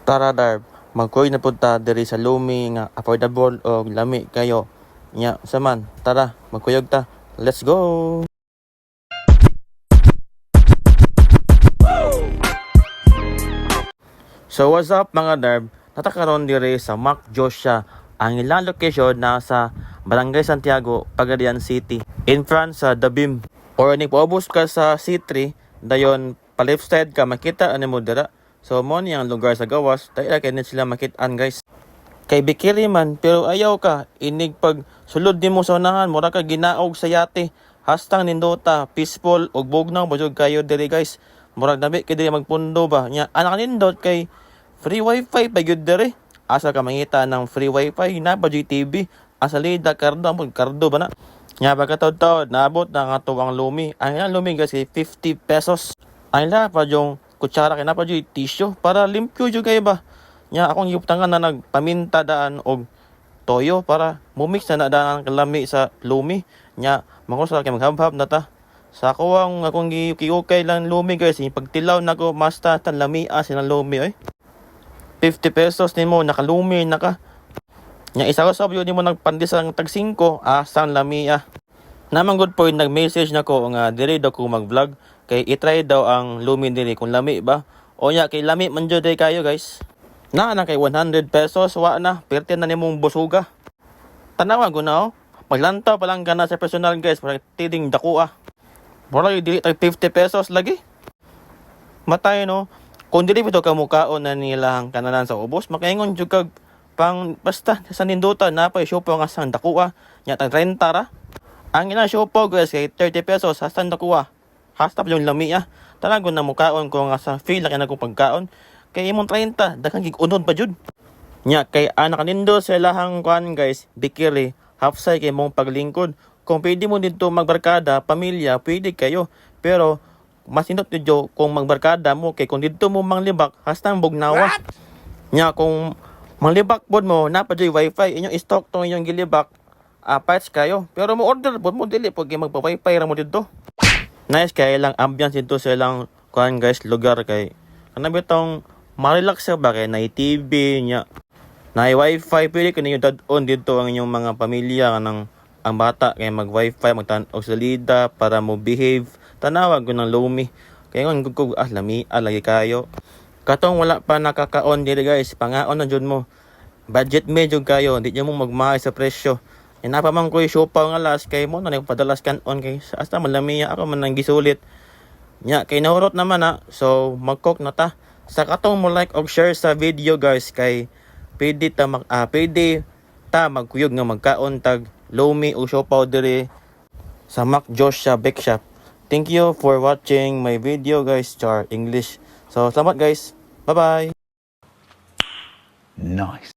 Tara Darb, magkuy na punta diri sa Lumi nga affordable o lami kayo. Nya saman, tara, magkuyog ta. Let's go. So what's up mga Darb? Natakaroon diri sa Mac Joshua. Ang ilang location nasa Barangay Santiago, Pagadian City, in front sa Dabim. Or nagpaubos ka sa C3, dayon pa left side ka makita ani mo dira. So mo ni ang lugar sa gawas, tayo kay sila makitaan guys. Kay bikiri man, pero ayaw ka, inig pag sulod ni mo sa unahan, mura ka ginaog sa yate. Hastang nindota, peaceful, ug bugnaw, bujog kayo diri guys. Murag nabi kay diri magpundo ba. Nya anak nindot kay free wifi pa gyud diri. Asa ka mangita ng free wifi na pa GTV. Asa lida kardo mo kardo ba na. Nya pagkataod-taod, naabot na nga to ang lumi. Ang lumi guys kay 50 pesos. Ay la pa yung kutsara kay na pa yung tissue para limpyo jud kay ba. Nya akong giputangan na nagpaminta daan og toyo para mumix na daan ang kalami sa lumi. Nya mangusal kay maghambhab na ta. Sa ako ang akong giukay lang lumi guys, pagtilaw nako masta tan lamia sinang lumi oy. 50 pesos nimo nakalumi naka. Nya isa ko sa yun nimo nagpandis ang tag 5 sang lamia. Namang good point nag-message nako nga diri daw ko mag-vlog kay i-try daw ang lumi diri kung lami ba. O nya kay lami man jud kayo guys. Na kay 100 pesos wa na perti na nimong busuga. Tanawa ko na maglantaw pa lang kana sa personal guys para tiding dakuha. Mura dili tag 50 pesos lagi. Matay no. Kung dili bito ka mukaon na nilang kananan sa ubos, makaingon jud kag pang basta sa ninduta na pa shopo nga sang dakuha nya tag 30 ra. Ang ina shopo guys kay 30 pesos hasta dakuha. Hasta yung lamia. Talagon na mukaon ko nga sa feel kay nako pagkaon. Kay imong 30 daghang gig-unod pa jud. Nya kay anak nindo sa lahang kuan guys, bikiri, half say kay mong paglingkod. Kung pwede mo dito magbarkada, pamilya, pwede kayo. Pero mas indot nyo kung magbarkada mo kay kung dito mo manglibak hastang bugnawa. Nya kung manglibak pod mo napadyoy wifi inyong stock tong inyong gilibak parts kayo. Pero mo order pod mo dili pag magpa-wifi ra mo dito. Nice kay lang ambiance dito sa ilang kuan guys lugar kay kanang bitong ma-relax ba kay na TV nya na wifi pwede ko ninyo dad-on dito ang inyong mga pamilya kanang ang bata kay mag-wifi magtan-og sa lida para mo behave tanawag ko ng lumi kay ngon gugug lami lagi kayo katong wala pa nakakaon diri guys pangaon na jud mo budget medyo kayo di nyo mo magmahay sa presyo ina pa man ko isupa nga last kay mo na nagpadalas kanon kay hasta malami ako man nang gisulit nya kay nahurot naman so magkok na ta sa katong mo like og share sa video guys kay pwede ta magkuyog nga magkaon tag lomi o siopaw diri sa Mac Joshua Bake Shop. Thank you for watching my video guys, Char English. So salamat guys. Bye bye. Nice.